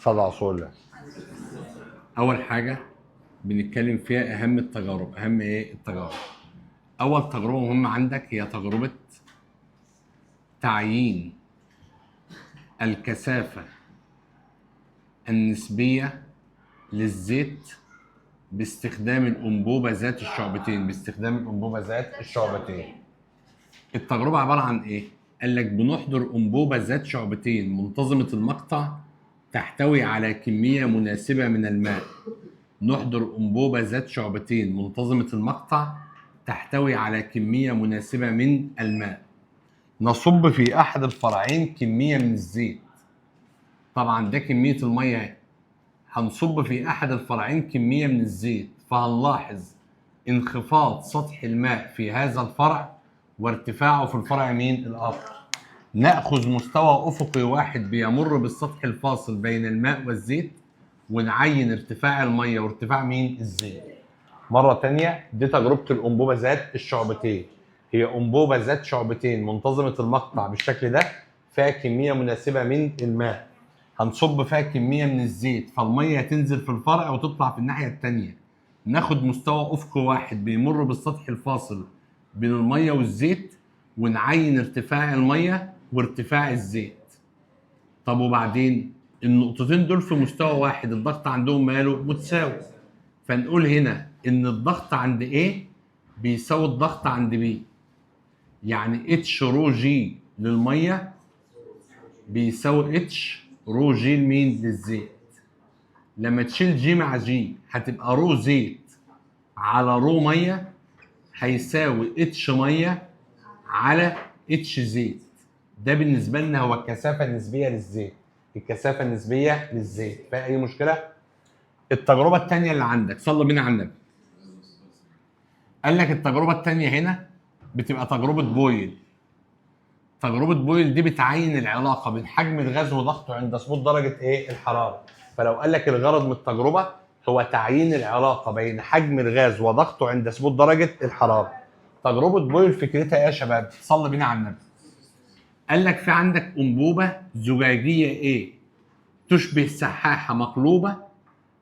صلى على رسول الله. اول حاجه بنتكلم فيها اهم التجارب. اهم ايه التجارب؟ اول تجربه مهمه عندك هي تجربه تعيين الكثافه النسبيه للزيت باستخدام الانبوبه ذات الشعبتين. التجربه عباره عن ايه؟ قال لك بنحضر انبوبه ذات شعبتين منتظمه المقطع تحتوي على كميه مناسبه من الماء. نحضر انبوبه ذات شعبتين منتظمه المقطع تحتوي على كميه مناسبه من الماء. نصب في احد الفرعين كميه من الزيت. طبعا ده كميه الميه اهي. هنصب في احد الفرعين كميه من الزيت، فهنلاحظ انخفاض سطح الماء في هذا الفرع وارتفاعه في الفرع الاخر. ناخذ مستوى افقي واحد بيمر بالسطح الفاصل بين الماء والزيت ونعين ارتفاع الميه وارتفاع الزيت. مره تانية دي تجربه الانبوبه ذات الشعبتين. هي انبوبه ذات شعبتين منتظمه المقطع بالشكل ده، فيها كميه مناسبه من الماء. هنصب فيها كميه من الزيت، فالميه هتنزل في الفرع وتطلع في الناحيه التانية. ناخد مستوى افقي واحد بيمر بالسطح الفاصل بين الميه والزيت ونعين ارتفاع الميه وارتفاع الزيت. طب وبعدين النقطتين دول في مستوى واحد، الضغط عندهم ماله متساوي، فنقول هنا ان الضغط عند A بيساوي الضغط عند B. يعني اتش رو جي للميه بيساوي اتش رو جي للزيت. لما تشيل جي مع جي هتبقى رو زيت على رو ميه هيساوي اتش ميه على اتش زيت. ده بالنسبه لنا هو الكثافه النسبيه للزيت. الكثافه النسبيه للزيت. فيها اي مشكله؟ التجربه الثانيه اللي عندك، صلى بينا على النبي. قال لك التجربه الثانيه هنا بتبقى تجربه بويل. تجربه بويل دي بتعين العلاقه بين حجم الغاز وضغطه عند ثبوت درجه الحراره. فلو قال لك الغرض من التجربه هو تعيين العلاقه بين حجم الغاز وضغطه عند ثبوت درجه الحراره. تجربه بويل فكرتها ايه يا شباب؟ صلى بينا على النبي. قال لك في عندك انبوبه زجاجيه تشبه سحاحه مقلوبه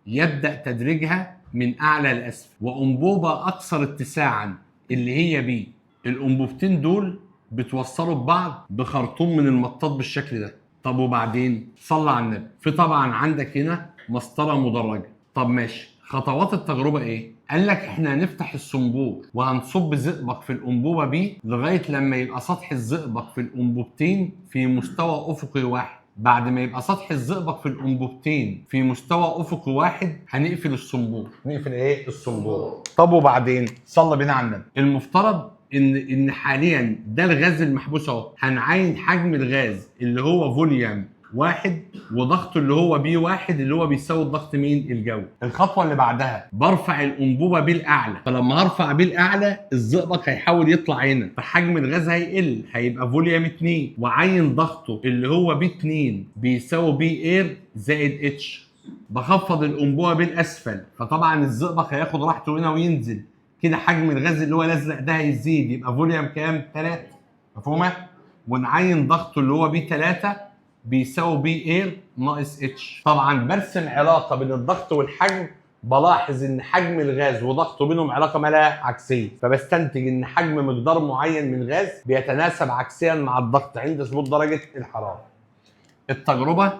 يبدا تدريجها من اعلى لاسفل، وانبوبه اكثر اتساعا اللي هي B. الانبوبتين دول بتوصلوا ببعض بخرطوم من المطاط بالشكل ده. طب وبعدين صلى على النبي. في طبعا عندك هنا مسطره مدرجه. طب ماشي، خطوات التجربه ايه؟ قال لك احنا هنفتح الصنبور وهنصب زئبق في الانبوبه B لغايه لما يبقى سطح الزئبق في الانبوبتين في مستوى افقي واحد. بعد ما يبقى سطح الزئبق في الانبوبتين في مستوى افقي واحد هنقفل الصنبور. نقفل الصنبور. طب وبعدين صلى بينا على النبي. المفترض ان حاليا ده الغاز المحبوس اهو. هنعين حجم الغاز اللي هو فوليوم واحد وضغطه اللي هو B واحد اللي هو بيساوي الضغط الجوي. الخطوه اللي بعدها برفع الانبوبه B الاعلى، فلما هرفع B الاعلى الزئبق هيحاول يطلع هنا، فحجم الغاز هيقل، هيبقى فوليوم 2 وعين ضغطه اللي هو B2 بيساوي B اير زائد اتش. بخفض الانبوبه B الاسفل، فطبعا الزئبق هياخد راحته هنا وينزل كده. حجم الغاز اللي هو الازرق ده هيزيد، يبقى فوليوم كام؟ 3. مفهومه؟ ونعين ضغطه اللي هو B3 بيساوي B اير ناقص اتش. طبعا برسم علاقه بين الضغط والحجم، بلاحظ ان حجم الغاز وضغطه بينهم علاقه ما لا عكسيه، فبستنتج ان حجم مقدار معين من الغاز بيتناسب عكسيا مع الضغط عند ثبوت درجه الحراره. التجربه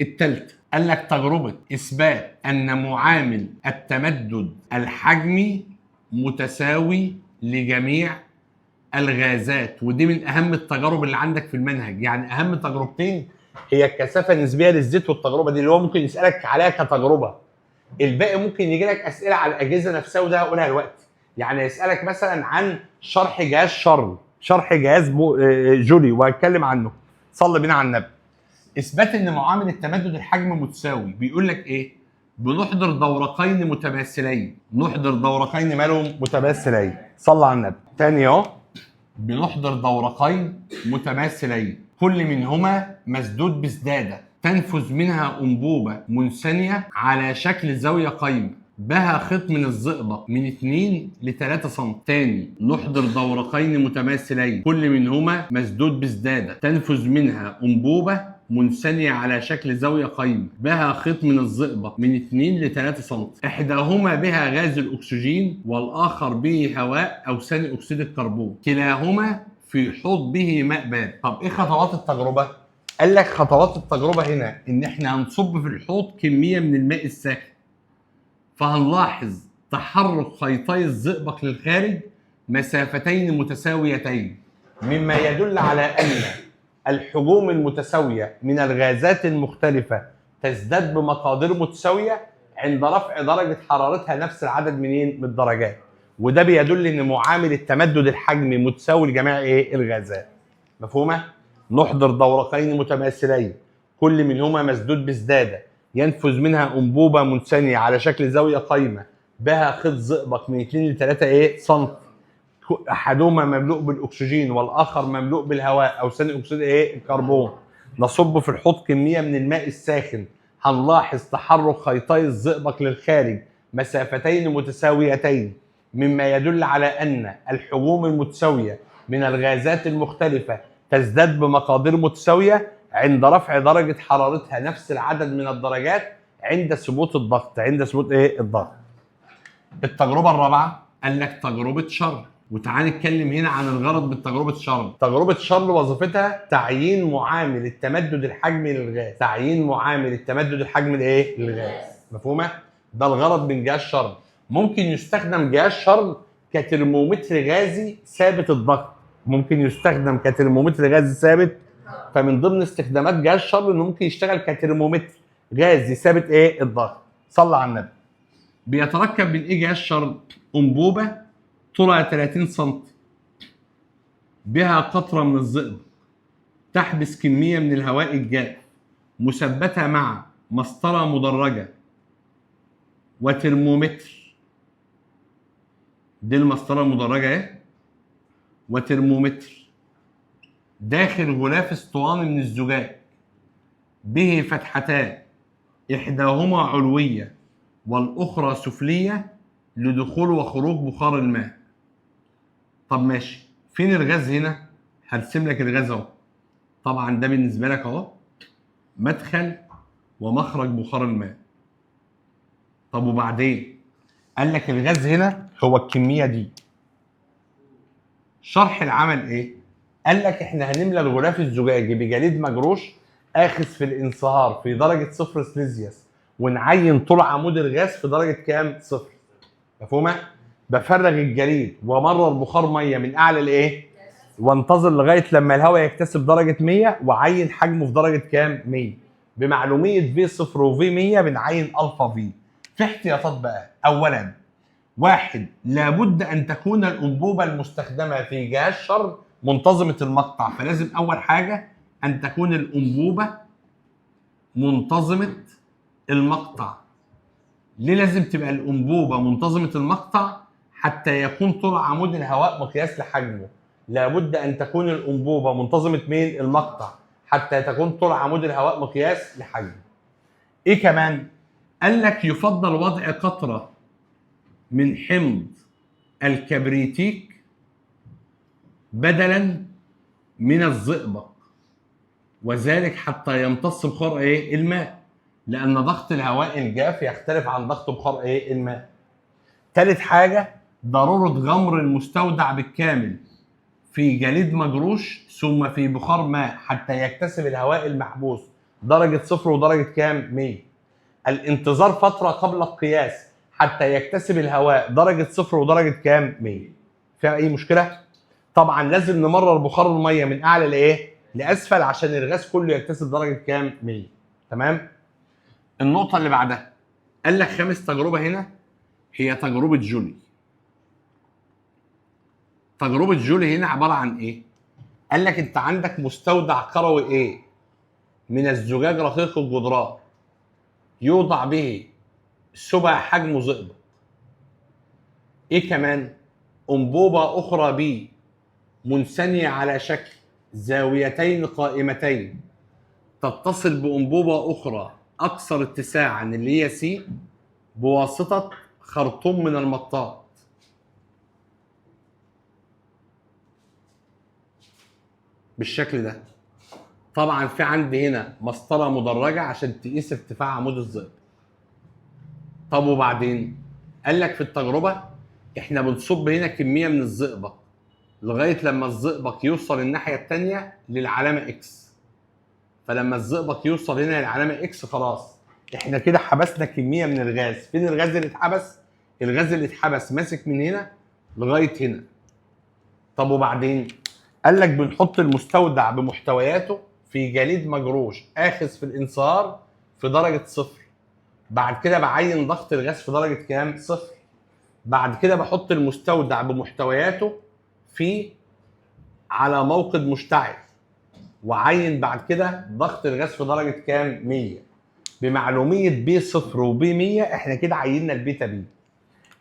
الثالثه قال لك تجربه اثبات ان معامل التمدد الحجمي متساوي لجميع الغازات. ودي من اهم التجارب اللي عندك في المنهج. يعني اهم تجربتين هي الكثافه النسبيه للزيت والتجربه دي اللي هو ممكن يسالك عليها كتجربه. الباقي ممكن يجي لك اسئله على الاجهزه نفسها وده هقولها دلوقتي. يعني يسالك مثلا عن شرح جهاز شرح جهاز جولي وهتكلم عنه. صلي بينا على النبي. اثبات ان معامل التمدد الحجم متساوي بيقول لك ايه؟ بنحضر دورقين متماثلين. نحضر دورقين مالهم متماثلين. صلى على النبي. تاني اهو. بنحضر دورقين متماثلين كل منهما مسدود بسداده تنفذ منها انبوبه منثنيه على شكل زاويه قايمه بها خيط من الزئبق من 2 ل 3 سم. تاني، نحضر دورقين متماثلين كل منهما مسدود بسداده تنفذ منها انبوبه منثنية على شكل زاوية قايمة بها خيط من الزئبق من 2 ل 3 سم، إحداهما بها غاز الأكسجين والآخر به هواء أو ثاني أكسيد الكربون، كلاهما في حوض به ماء بارد. طب إيه خطوات التجربة؟ قال لك خطوات التجربة هنا إن إحنا هنصب في الحوض كمية من الماء الساخن، فهنلاحظ تحرك خيطي الزئبق للخارج مسافتين متساويتين، مما يدل على أن الحجوم المتساوية من الغازات المختلفة تزداد بمقادير متساوية عند رفع درجة حرارتها نفس العدد من الدرجات، وده بيدل ان معامل التمدد الحجمي متساوي لجميع الغازات. مفهومة؟ نحضر دورقين متماثلين كل منهما مسدود بزدادة ينفذ منها أنبوبة منثنية على شكل زاوية قايمة بها خيط زئبق من 2 ل 3 سم، احدهما مملوء بالاكسجين والاخر مملوء بالهواء او ثاني اكسيد الكربون. نصب في الحوض كميه من الماء الساخن، هنلاحظ تحرك خيطي الزئبق للخارج مسافتين متساويتين، مما يدل على ان الحجوم المتساويه من الغازات المختلفه تزداد بمقادير متساويه عند رفع درجه حرارتها نفس العدد من الدرجات عند ثبوت الضغط. الضغط. التجربه الرابعه قال لك تجربه شر، وتعال نتكلم هنا عن الغرض من تجربه شر. تجربه شر وظيفتها تعيين معامل التمدد الحجمي للغاز، تعيين معامل التمدد الحجمي للغاز. مفهومه؟ ده الغرض من جهاز شر. ممكن يستخدم جهاز شر كترمومتر غازي ثابت الضغط، ممكن يستخدم كترمومتر غازي ثابت. فمن ضمن استخدامات جهاز شر انه ممكن يشتغل كترمومتر غازي ثابت الضغط. صلى على النبي. بيتركب من جهاز شر؟ انبوبه طولها 30 سم بها قطرة من الزئبق تحبس كمية من الهواء الجاف مثبتة مع مسطرة مدرجة وترمومتر. دي المسطرة المدرجة وترمومتر داخل غلاف اسطواني من الزجاج به فتحتان إحداهما علوية والأخرى سفلية لدخول وخروج بخار الماء. طب ماشي، فين الغاز هنا؟ هرسم لك الغاز اهو. طبعا ده بالنسبه لك اهو مدخل ومخرج بخار الماء. طب وبعدين؟ قال لك الغاز هنا هو الكميه دي. شرح العمل ايه؟ قال لك احنا هنملى الغلاف الزجاجي بجليد مجروش اخذ في الانصهار في درجه 0 سليزيوس، ونعين طول عمود الغاز في درجه كام؟ 0. مفهومه؟ بفرغ الجليد ومرر بخار ميه من اعلى وانتظر لغايه لما الهواء يكتسب درجه 100 وعين حجمه في درجه كام؟ 100. بمعلوميه في 0 وفي 100 بنعين الفا في. في احتياطات بقى. اولا، واحد، لابد ان تكون الانبوبه المستخدمه في جهاز شر منتظمه المقطع، فلازم اول حاجه ان تكون الانبوبه منتظمه المقطع. ليه لازم تبقى الانبوبه منتظمه المقطع؟ حتى يكون طول عمود الهواء مقياس لحجمه. لابد ان تكون الانبوبه منتظمه المقطع حتى تكون طول عمود الهواء مقياس لحجمه. ايه كمان؟ قال لك يفضل وضع قطره من حمض الكبريتيك بدلا من الزئبق، وذلك حتى يمتص بخار الماء، لان ضغط الهواء الجاف يختلف عن ضغط بخار الماء. ثالث حاجه، ضروره غمر المستودع بالكامل في جليد مجروش ثم في بخار ماء حتى يكتسب الهواء المحبوس درجه 0 ودرجه كام؟ 100. الانتظار فتره قبل القياس حتى يكتسب الهواء درجه 0 ودرجه كام؟ 100. فيها اي مشكله؟ طبعا لازم نمرر بخار الميه من اعلى لاسفل عشان الغاز كله يكتسب درجه كام؟ 100. تمام؟ النقطه اللي بعدها قال لك خامس تجربه هنا هي تجربه جولي. تجربه جولي هنا عباره عن ايه؟ قال لك انت عندك مستودع كروي من الزجاج رقيق الجدران يوضع به سبع حجمه زئبق. ايه كمان؟ انبوبه اخرى ب منثنيه على شكل زاويتين قائمتين تتصل بانبوبه اخرى اكثر اتساعا اللي هي سي بواسطه خرطوم من المطاط. بالشكل ده. طبعا في عندي هنا مسطره مدرجه عشان تقيس ارتفاع عمود الزئبق. طب وبعدين قال لك في التجربه احنا بنصب هنا كميه من الزئبق لغايه لما الزئبق يوصل الناحيه الثانيه للعلامه اكس. فلما الزئبق يوصل هنا للعلامه اكس خلاص احنا كده حبسنا كميه من الغاز. فين الغاز اللي اتحبس؟ الغاز اللي اتحبس ماسك من هنا لغايه هنا. طب وبعدين قال لك بنحط المستودع بمحتوياته في جليد مجروش اخذ في الانصهار في درجه صفر. بعد كده بعين ضغط الغاز في درجه كام؟ صفر. بعد كده بحط المستودع بمحتوياته في على موقد مشتعل وعين بعد كده ضغط الغاز في درجه كام؟ 100. بمعلوميه بي صفر وبي 100 احنا كده عيننا البيتا بي.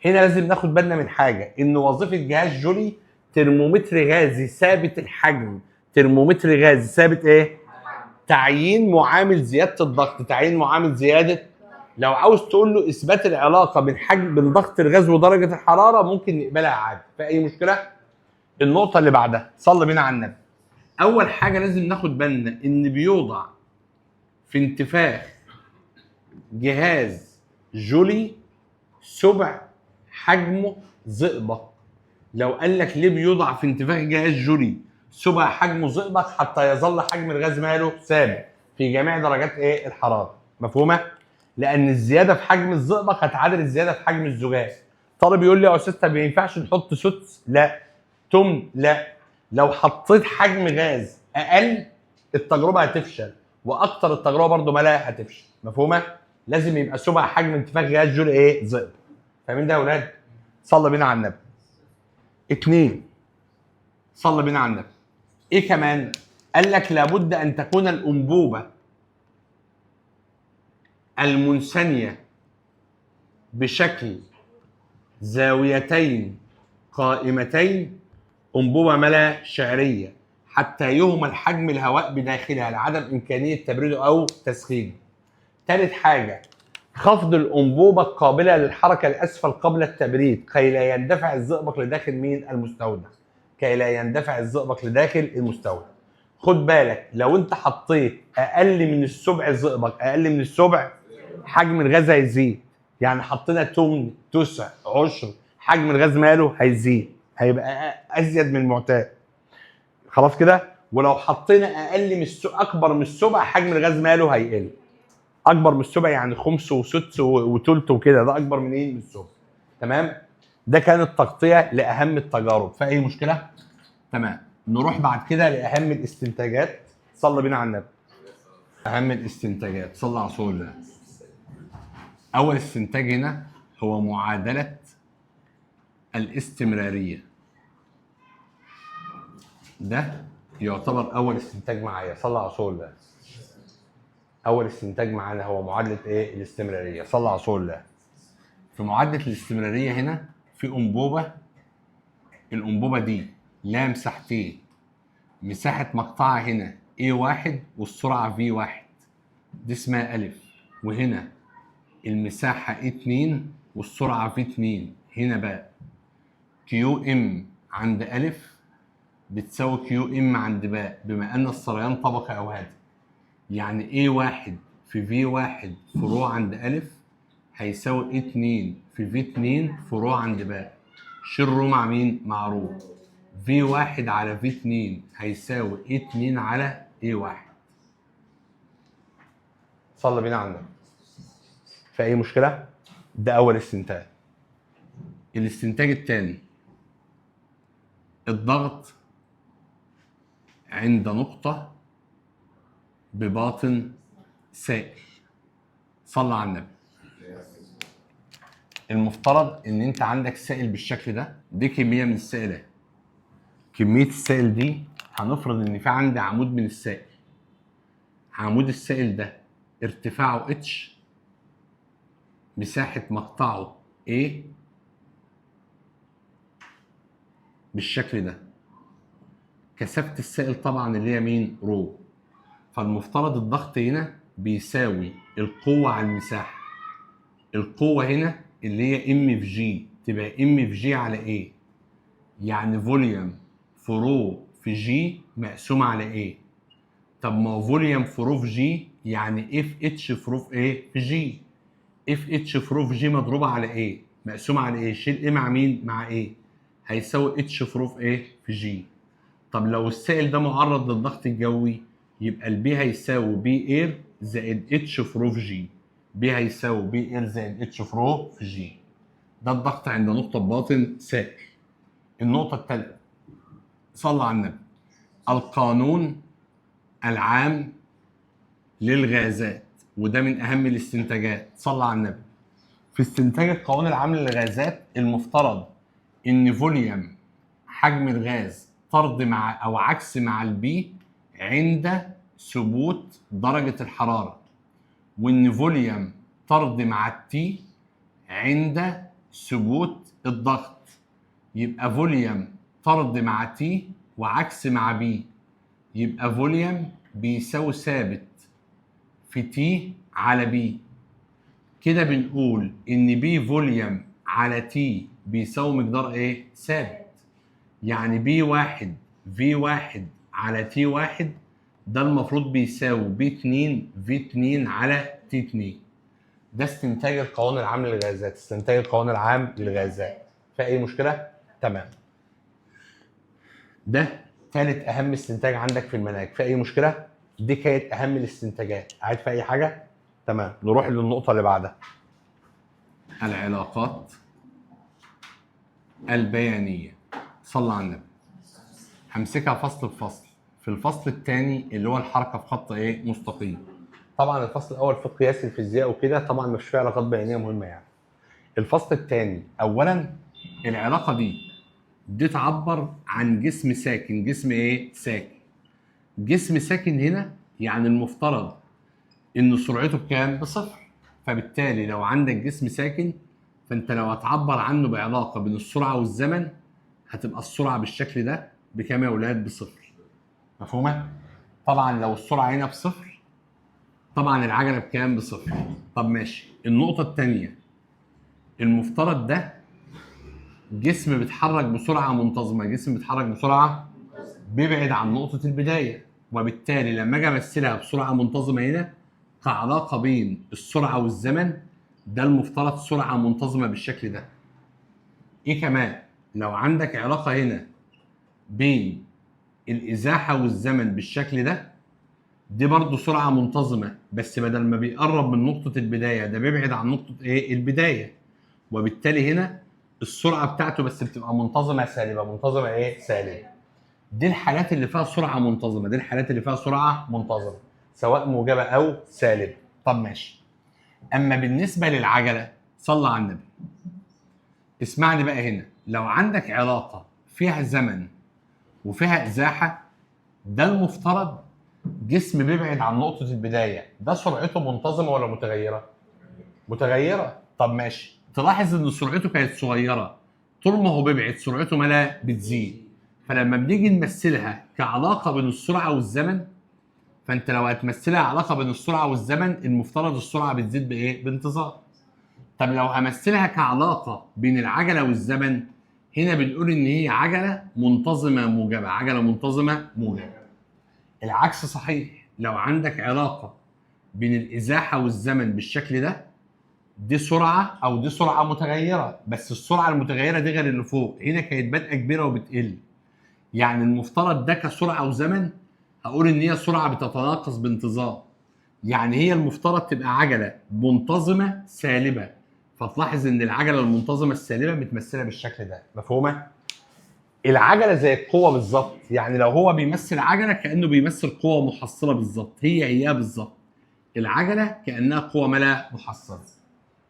هنا لازم ناخد بالنا من حاجه، ان وظيفه جهاز جولي ترمومتر غازي ثابت الحجم. ترمومتر غازي ثابت ايه؟ تعيين معامل زياده الضغط. تعيين معامل زياده، لو عاوز تقول له اثبات العلاقه بين حجم بين ضغط الغاز ودرجه الحراره ممكن نقبلها عادي، في اي مشكله. النقطه اللي بعدها صلي بينا على النبي. اول حاجه لازم ناخد بالنا ان بيوضع في انتفاخ جهاز جولي سبع حجمه زئبق. لو قال لك ليه بيوضع في انتفاخ جهاز جولي سبع حجمه زئبق؟ حتى يظل حجم الغاز ماله ثابت في جميع درجات ايه؟ الحراره. مفهومه؟ لان الزياده في حجم الزئبق هتعادل الزياده في حجم الزجاج. طالب يقول لي يا استاذ طب ما ينفعش نحط سدس؟ لا. تمن؟ لا. لو حطيت حجم غاز اقل التجربه هتفشل، واكتر التجربه برضو مالها هتفشل. مفهومه؟ لازم يبقى سبع حجم انتفاخ غاز جولي ايه؟ زئبق. فاهمين ده يا اولاد؟ صلى بينا على النبي. 2 صلى بينا على النبي. ايه كمان؟ قال لك لابد ان تكون الانبوبه المنثنيه بشكل زاويتين قائمتين انبوبه ملا شعريه حتى يهمل حجم الهواء بداخلها لعدم امكانيه تبريده او تسخينه. ثالث حاجه خفض الانبوبه القابله للحركه لاسفل قبل التبريد كي لا يندفع الزئبق لداخل مين؟ المستودع. كي لا يندفع الزئبق لداخل المستودع. خد بالك لو انت حطيت اقل من السبع زئبق، اقل من السبع حجم الغاز هيزيد. يعني حطينا 8 9 10 حجم الغاز ماله هيزيد، هيبقى ازيد من المعتاد. خلاص كده. ولو حطينا اقل من اكبر من السبع حجم الغاز ماله هيقل. اكبر من السبع يعني خمس وسدس وثلث وكده، ده اكبر من ايه؟ من السبع. تمام. ده كانت تغطيه لاهم التجارب. في اي مشكله؟ تمام. نروح بعد كده لاهم الاستنتاجات. صلى بينا على النبي. اهم الاستنتاجات صلى على رسول الله. اول استنتاج هنا هو معادله الاستمراريه. ده يعتبر اول استنتاج معايا. صلى على رسول الله. اول استنتاج معانا هو معادله ايه؟ الاستمراريه. صلى على رسول الله. في معادله الاستمراريه هنا في انبوبه. الانبوبه دي لها مساحتين. مساحه مقطعها هنا A1 والسرعه V1 دي اسمها أ. وهنا المساحه A2 والسرعه V2. هنا بقى QM عند أ بتساوي QM عند باء بما ان السريان طبقي او هادي. يعني A1 في V1 فروع عند أ هيساوي A2 في V2 فروع عند باء. شيل رو مع مين؟ مع رو. V1 على V2 هيساوي A2 على A1. صلى بينا على النبي. في أي مشكلة؟ ده أول استنتاج. الاستنتاج الثاني الضغط عند نقطة بباطن سائل. صلى على النبي. المفترض ان انت عندك سائل بالشكل ده. دي كميه من السائل. كميه السائل دي هنفرض ان في عندي عمود من السائل. عمود السائل ده ارتفاعه اتش، مساحه مقطعه A بالشكل ده. كثافه السائل طبعا اللي هي مين؟ رو. فالمفترض الضغط هنا بيساوي القوه على المساحه. القوه هنا اللي هي ام في جي تبقى ام في جي على ايه؟ يعني فوليوم في رو في جي مقسومه على ايه؟ طب ما هو فوليوم في روف جي يعني اف اتش في روف ايه في جي. اف اتش في روف جي مضروبه على ايه مقسومه على ايه، شيل ايه مع مين مع ايه، هيساوي اتش في روف ايه في جي. طب لو السائل ده معرض للضغط الجوي يبقى البي هيساوي بي اير زائد اتش في روف جي. بي هيساوي بي اير زائد اتش في رو في جي. ده الضغط عند نقطه باطن سائل. النقطه الثالثه، صلى على النبي، القانون العام للغازات، وده من اهم الاستنتاجات. صلى على النبي. في استنتاج القانون العام للغازات المفترض ان فوليوم حجم الغاز طرد مع او عكس مع البي عند ثبوت درجة الحرارة، وان فوليوم طرد مع التي عند ثبوت الضغط. يبقى فوليوم طرد مع تي وعكس مع بي، يبقى فوليوم بيساوي ثابت في تي على بي. كده بنقول ان بي فوليوم على تي بيساوي مقدار ايه ثابت. يعني بي واحد في واحد على تي واحد ده المفروض بيساوي بي 2 في 2 على تي 2. ده استنتاج القانون العام للغازات. استنتاج القانون العام للغازات في اي مشكله؟ تمام. ده ثالث اهم استنتاج عندك في المنهج. في اي مشكله؟ دي كانت اهم الاستنتاجات. عايز في اي حاجه؟ تمام. نروح للنقطه اللي بعدها، العلاقات البيانيه. صلى على النبي. همسكها فصل بفصل. في الفصل الثاني اللي هو الحركه في خط ايه مستقيم. طبعا الفصل الاول في قياس الفيزياء وكده طبعا مش فيه علاقات بيانيه مهمه يعني. الفصل الثاني اولا العلاقه دي تعبر عن جسم ساكن. جسم ايه ساكن. جسم ساكن هنا يعني المفترض ان سرعته بكام بصفر. فبالتالي لو عندك جسم ساكن فانت لو هتعبر عنه بعلاقه بين السرعه والزمن هتبقى السرعه بالشكل ده بكام يا اولاد؟ بصفر. مفهومه؟ طبعا لو السرعه هنا بصفر طبعا العجله بكام؟ بصفر. طب ماشي. النقطه الثانيه المفترض ده جسم بيتحرك بسرعه منتظمه. جسم بيتحرك بسرعه بيبعد عن نقطه البدايه، وبالتالي لما اجي امثلها بسرعه منتظمه هنا كعلاقه بين السرعه والزمن ده المفترض سرعه منتظمه بالشكل ده. ايه كمان؟ لو عندك علاقه هنا بين الازاحه والزمن بالشكل ده دي برضو سرعه منتظمه، بس بدل ما بيقرب من نقطه البدايه ده بيبعد عن نقطه ايه البدايه، وبالتالي هنا السرعه بتاعته بس بتبقى منتظمه سالبه. منتظمه ايه سالبه. دي الحالات اللي فيها سرعه منتظمه. دي الحالات اللي فيها سرعه منتظمه سواء موجبه او سالبه. طب ماشي. اما بالنسبه للعجله صلى على النبي. اسمعني بقى هنا. لو عندك علاقه فيها زمن وفيها ازاحه ده المفترض جسم بيبعد عن نقطه البدايه ده سرعته منتظمه ولا متغيره؟ متغيره. طب ماشي. تلاحظ ان سرعته كانت صغيره طول ما هو بيبعد سرعته ملا بتزيد. فلما بنيجي نمثلها كعلاقه بين السرعه والزمن فانت لو هتمثلها علاقه بين السرعه والزمن المفترض السرعه بتزيد بايه؟ بانتظام. طب لو همثلها كعلاقه بين العجله والزمن هنا بنقول ان هي عجله منتظمه موجبه. عجله منتظمه موجبه. العكس صحيح. لو عندك علاقه بين الازاحه والزمن بالشكل ده دي سرعه او دي سرعه متغيره، بس السرعه المتغيره دي غير اللي فوق. هنا كانت بادئه كبيره وبتقل. يعني المفترض ده كسرعه وزمن هقول ان هي سرعه بتتناقص بانتظام. يعني هي المفترض تبقى عجله منتظمه سالبه. فتلاحظ ان العجله المنتظمه السالبه متمثله بالشكل ده. مفهومه؟ العجله زي القوه بالظبط. يعني لو هو بيمثل عجله كانه بيمثل قوه محصله بالظبط. هي بالظبط. العجله كانها قوه ملا محصله.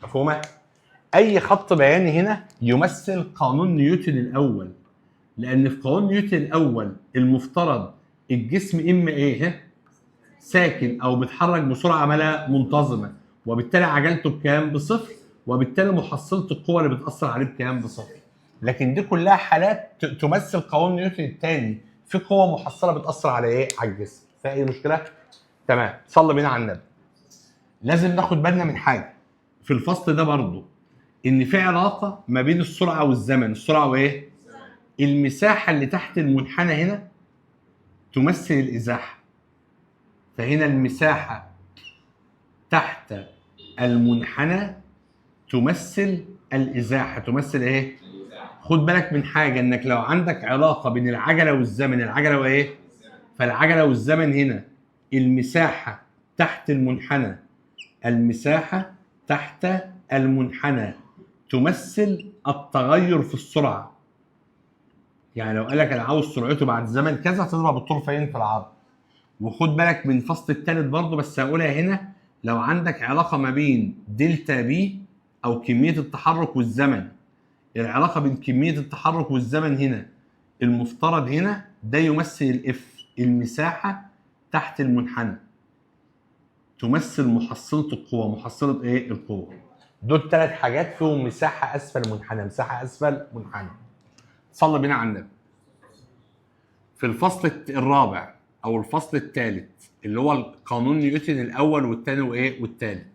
مفهومه؟ اي خط بياني هنا يمثل قانون نيوتن الاول، لان في قانون نيوتن الاول المفترض الجسم اما ايه ساكن او بيتحرك بسرعه ملا منتظمه، وبالتالي عجلته بكام؟ بصفر، وبالتالي محصله القوه اللي بتاثر عليه بكام؟ بصفر. لكن دي كلها حالات تمثل قانون نيوتن الثاني في قوه محصله بتاثر على ايه؟ على الجسم. في اي مشكله؟ تمام. صلي بينا على النبي. لازم ناخد بالنا من حاجه في الفصل ده برضو ان في علاقه ما بين السرعه والزمن. السرعه وايه؟ المساحه اللي تحت المنحنى هنا تمثل الازاحه. فهنا المساحة تحت المنحنى تمثل الإزاحة. تمثل إيه؟ خد بالك من حاجة، إنك لو عندك علاقة بين العجلة والزمن، العجلة وإيه؟ فالعجلة والزمن هنا المساحة تحت المنحنى، المساحة تحت المنحنى تمثل التغير في السرعة. يعني لو قالك أنا عاوز سرعته بعد زمن كذا هتضرب الطول فين؟ في العرض. وخد بالك من الفصل الثالث برضه بس هقولها هنا، لو عندك علاقة ما بين دلتا بي أو كمية التحرك والزمن، العلاقة بين كمية التحرك والزمن هنا المفترض هنا ده يمثل الاف، المساحة تحت المنحنى تمثل محصلة القوة. محصلة ايه؟ القوة. دول 3 حاجات فيهم مساحة أسفل منحنى، مساحة أسفل منحنى. صلى بينا على النبي. في الفصل الرابع أو الفصل الثالث اللي هو قانون نيوتن الأول والثاني وإيه؟ والثالث.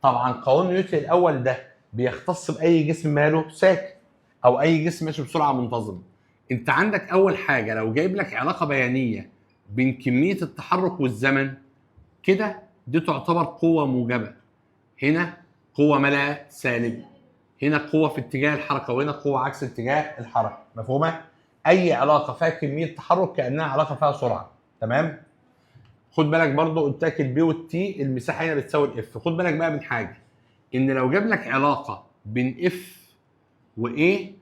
طبعا قانون نيوتن الأول ده بيختص بأي جسم ماله ساكن أو أي جسم ماشي بسرعة منتظمة. أنت عندك أول حاجة لو جايب لك علاقة بيانية بين كمية التحرك والزمن كده، دي تعتبر قوة موجبة. هنا قوة مالها سالب، هنا قوة في اتجاه الحركة وهنا قوة عكس اتجاه الحركة. مفهومة؟ أي علاقة فيها كمية تحرك كأنها علاقة فيها سرعة. تمام؟ خد بالك برضو قلت لك البي والتي المساحة هنا بتساوي الاف. خد بالك بقى من حاجة، إن لو جاب لك علاقة بين اف وايه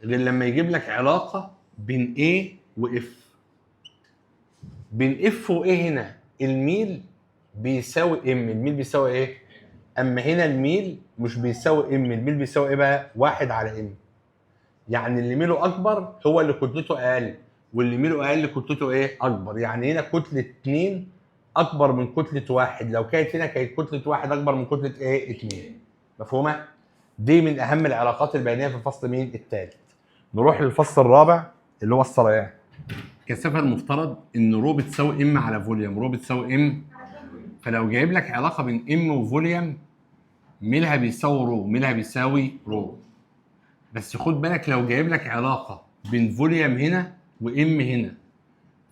غير لما يجيب لك علاقة بين ايه واف. بين اف وايه هنا الميل بيساوي ام، الميل بيساوي ايه؟ اما هنا الميل مش بيساوي ام، الميل بيساوي ايه بقى؟ 1 على ام. يعني اللي ميله اكبر هو اللي كتلته اقل، واللي ميله اقل كتلته ايه؟ اكبر. يعني هنا كتله 2 اكبر من كتله 1، لو كانت هنا كانت كتله 1 اكبر من كتله ايه؟ 2. مفهومه؟ دي من اهم العلاقات البيانيه في الفصل مين؟ الثالث. نروح للفصل الرابع اللي هو السريان. كثافه المفترض ان رو بتساوي ام على فوليوم، رو بتساوي ام. فلو جايب لك علاقه بين ام وفوليوم ميلها بيساوي رو، ميلها بيساوي رو. بس خد بالك لو جايب لك علاقه بين فوليوم هنا وام هنا،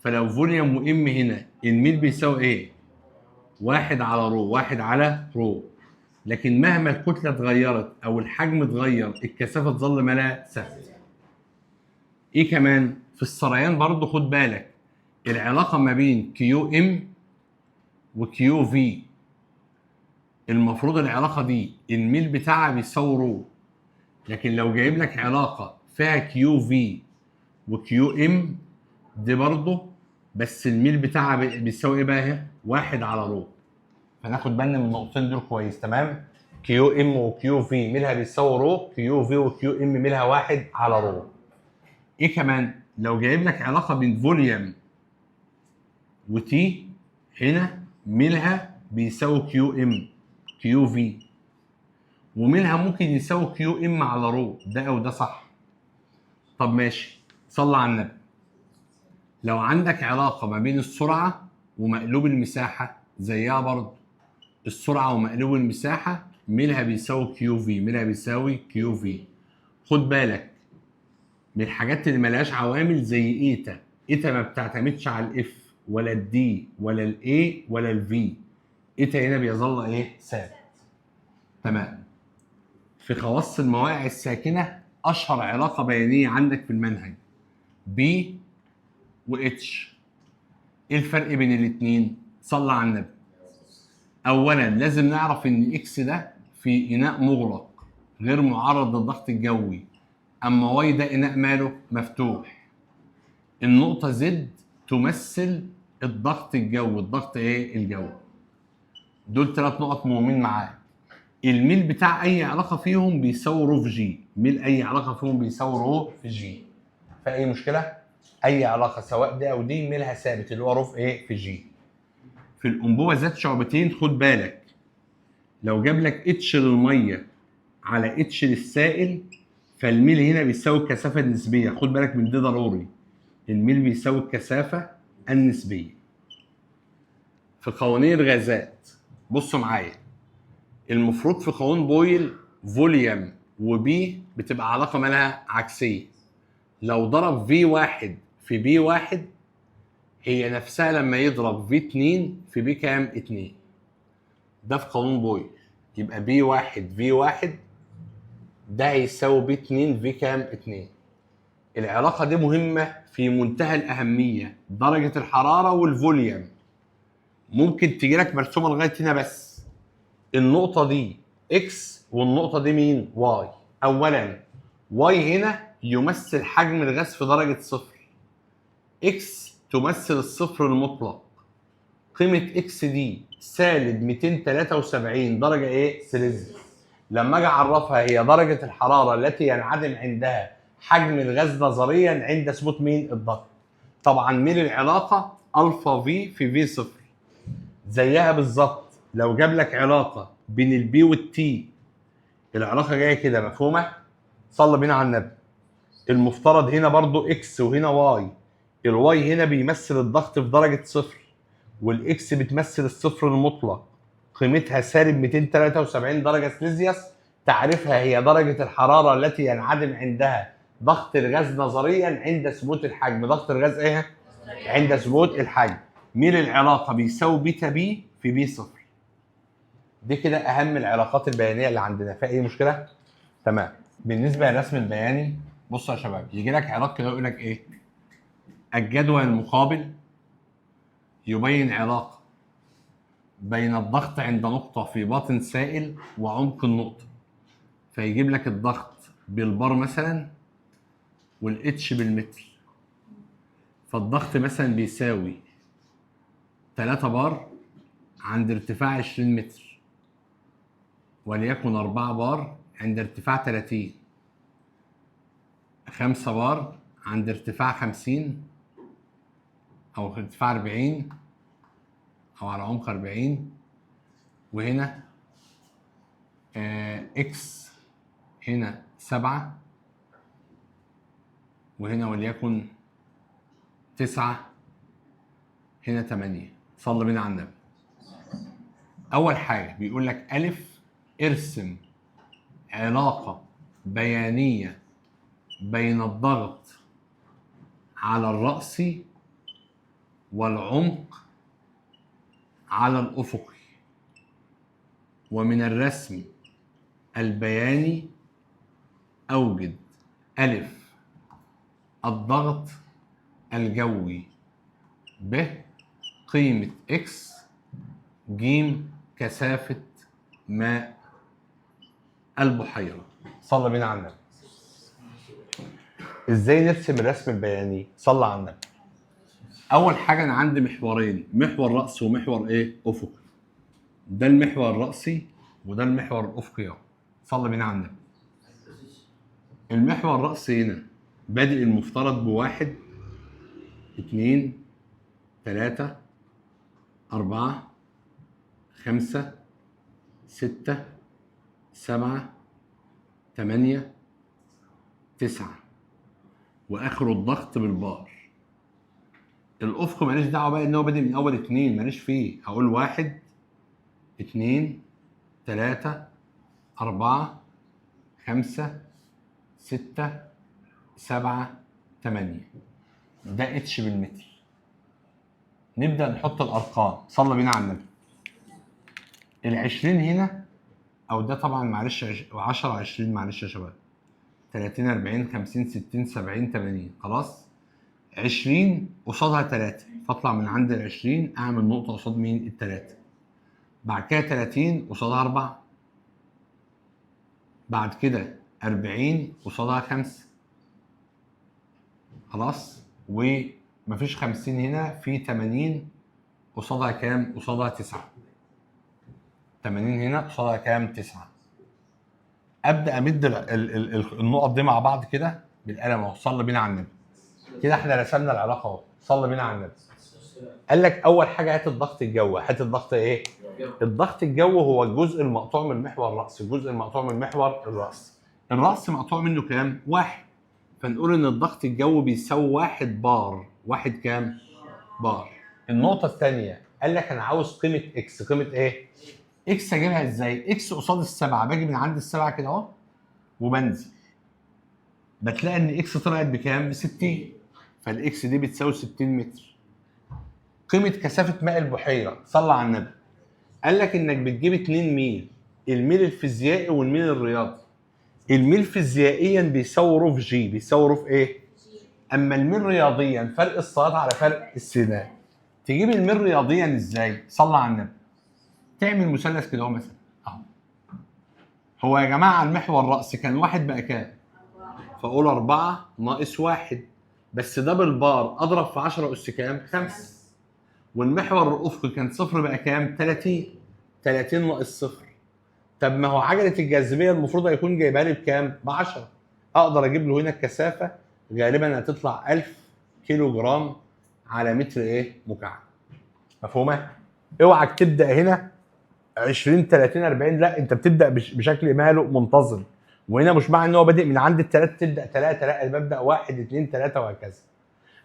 فلو فوليوم وام هنا الميل بيساوي ايه؟ 1 على رو، 1 على رو. لكن مهما الكتله اتغيرت او الحجم اتغير الكثافه تظل مالها ثابته. ايه كمان في السريان برضو خد بالك العلاقه ما بين كيو ام وكيو في، المفروض العلاقه دي الميل بتاعها بيساوي رو. لكن لو جايب لك علاقه فيها كيو في وكيو ام دي برضه بس الميل بتاعها بيساوي ايه بقى؟ 1 على رو. فناخد بالنا من النقطتين دول كويس. تمام؟ كيو ام وكيو في ميلها بيساوي رو، كيو في وكيو ام ميلها 1 على رو. ايه كمان لو جايب لك علاقه بين فوليوم وتي، هنا ميلها بيساوي كيو ام كيو في، وميلها ممكن يساوي كيو ام على رو، ده او ده صح. طب ماشي، صلى على النبي. لو عندك علاقه ما بين السرعه ومقلوب المساحه زيها برضه، السرعه ومقلوب المساحه ميلها بيساوي كيو في، ميلها بيساوي كيو في. خد بالك من الحاجات اللي ملهاش عوامل زي ايتا، ايتا ما بتعتمدش على الاف ولا الدي ولا الاي ولا الفي، ايتا هنا بيظل ايه؟ ثابت. تمام. في خواص المواقع الساكنه اشهر علاقه بيانيه عندك في المنهج بي واتش. ايه الفرق بين الاثنين؟ صلى على النبي. اولا لازم نعرف ان اكس ده في اناء مغلق غير معرض للضغط الجوي، اما واي ده اناء ماله مفتوح. النقطه زد تمثل الضغط الجوي، الضغط ايه؟ الجوي. دول 3 نقط مهمين معاك. الميل بتاع اي علاقه فيهم بيساوي رو في جي، ميل اي علاقه فيهم بيساوي رو في جي. فاي مشكله؟ اي علاقه سواء دي او دي ميلها ثابت اللي هو رو في ايه؟ في جي. في الانبوبه ذات شعبتين خد بالك لو جاب لك اتش للميه على اتش للسائل فالميل هنا بيساوي الكثافه النسبيه. خد بالك من ده ضروري، الميل بيساوي الكثافه النسبيه. في قوانين الغازات بصوا معايا، المفروض في قانون بويل فوليوم وبي بتبقى علاقه مالها عكسيه. لو ضرب في واحد في بي واحد هي نفسها لما يضرب في 2 في بي كام؟ 2. ده في قانون بويل. يبقى بي 1 في 1 ده هيساوي بي 2 في كام؟ 2. العلاقة دي مهمة في منتهى الأهمية، درجة الحرارة والفوليوم. ممكن تجي لك مرسومة لغاية هنا بس. النقطة دي اكس والنقطة دي مين؟ واي. أولا واي هنا يمثل حجم الغاز في درجة صفر. اكس تمثل الصفر المطلق. قيمة اكس دي سالب 273 درجة ايه؟ سيليزيوس. لما اجي اعرفها هي درجة الحرارة التي ينعدم عندها حجم الغاز نظريا عند ثبوت مين؟ الضغط. طبعا مين العلاقة؟ الفا في صفر. زيها بالظبط لو جاب لك علاقة بين البي والتي، العلاقة جاية كده، مفهومة؟ صلى بينا على النبي. المفترض هنا برضو اكس وهنا واي. الواي هنا بيمثل الضغط في درجة صفر، والاكس بتمثل الصفر المطلق، قيمتها سالب 273 درجة سليزيوس. تعرفها هي درجة الحرارة التي ينعدم عندها ضغط الغاز نظريا عند ثبوت الحجم. ضغط الغاز ايه؟ عند ثبوت الحجم. مين العلاقة؟ بيساوي بيتا بي في بي صفر. دي كده أهم العلاقات البيانية اللي عندنا. فيها أي مشكلة؟ تمام. بالنسبة للرسم البياني، بصوا يا شباب، يجي لك علاقة كده يقول لك إيه؟ الجدول المقابل يبين علاقة بين الضغط عند نقطة في باطن سائل وعمق النقطة. فيجيب لك الضغط بالبار مثلا والاتش بالمتر. فالضغط مثلا بيساوي 3 بار عند ارتفاع 20 متر، وليكن 4 بار عند ارتفاع 30، 5 بار عند ارتفاع 50 أو ارتفاع 40 أو على عمق 40، وهنا اكس هنا 7، وهنا وليكن 9، هنا 8. صلى بينا على النبي. أول حاجة بيقول لك ألف، ارسم علاقة بيانية بين الضغط على الرأسي والعمق على الأفقي. ومن الرسم البياني أوجد ألف الضغط الجوي، ب قيمة إكس، ج كثافة ماء البحيرة. صلى بينا على النبي. إزاي نرسم الرسم البياني؟ صلى على النبي. أول حاجة أنا عندي محورين، محور رأسي ومحور إيه؟ أفقي. ده المحور الرأسي وده المحور الأفقي أهو. صلى بينا على النبي. المحور الرأسي هنا بادئ المفترض بواحد، 2، 3، 4، 5، 6، 7، 8، 9، واخره الضغط بالبار. الافق ماليش دعوه بقى ان هو بادئ من اول 2، ماليش فيه. هقول 1، 2، 3، 4، 5، 6، 7، 8. ده اتش بالمتر. نبدا نحط الارقام. صلى بينا على النبي. ال20 هنا، او ده طبعا معلش 10 20 معلش يا شباب، 30 40 50 60 70 80. خلاص 20 قصادها 3، فاطلع من عند ال20 اعمل نقطه قصاد مين؟ ال3. بعد كده 30 قصادها 4، بعد كده 40 قصادها 5. خلاص، ومفيش 50 هنا، في 80 قصادها كام؟ قصادها 9. 80 هنا قصادها كام؟ 9. ابدا امد النقط دي مع بعض كده بالقلم اهو. صلى بينا على النبي. كده احنا رسمنا العلاقه اهو. صلى بينا على النبي. قال لك اول حاجه هات الضغط الجوي. هات الضغط ايه؟ الضغط الجوي هو الجزء المقطوع من المحور الرأسي. الجزء المقطوع من المحور الرأسي. الرأس مقطوع منه كام؟ 1. فنقول ان الضغط الجوي بيساوي 1 بار. 1 كام؟ بار. النقطه الثانيه قال لك انا عاوز قيمه اكس. قيمه ايه؟ اكس اجيبها ازاي؟ اكس قصاد ال7. باجي من عند ال7 كده اهو وبنزل، بتلاقي ان اكس طلعت بكام؟ ب60. فالاكس دي بتساوي 60 متر. قيمه كثافه ماء البحيره، صلى على النبي. قال لك انك بتجيب 2 ميل، الميل الفيزيائي والميل الرياضي. الميل فيزيائيا بيساوي روف جي، بيساوي روف ايه؟ اما الميل رياضيا فرق الصاد على فرق السينات. تجيب الميل رياضيا ازاي؟ صلى على النبي. تعمل مثلث كده اهو مثلا اهو. هو يا جماعه المحور الرأسي كان واحد بقى كام؟ فاقول 4 ناقص 1، بس ده بالبار اضرب في 10 اس كام؟ 5. والمحور الافقي كان صفر بقى كام؟ 30. 30 ناقص صفر. طب ما هو عجله الجاذبيه المفروض هيكون جايبها لي بكام؟ ب 10. اقدر اجيب له هنا الكثافه غالبا هتطلع 1000 كيلو جرام على متر ايه؟ مكعب. مفهومه؟ اوعك تبدا هنا 20 30 40، لا انت بتبدا بشكل ماله منتظم. وهنا مش معنى ان هو بادئ من عند الثلاثه تبدا 3، لا انا ببدا 1 2 3 وهكذا.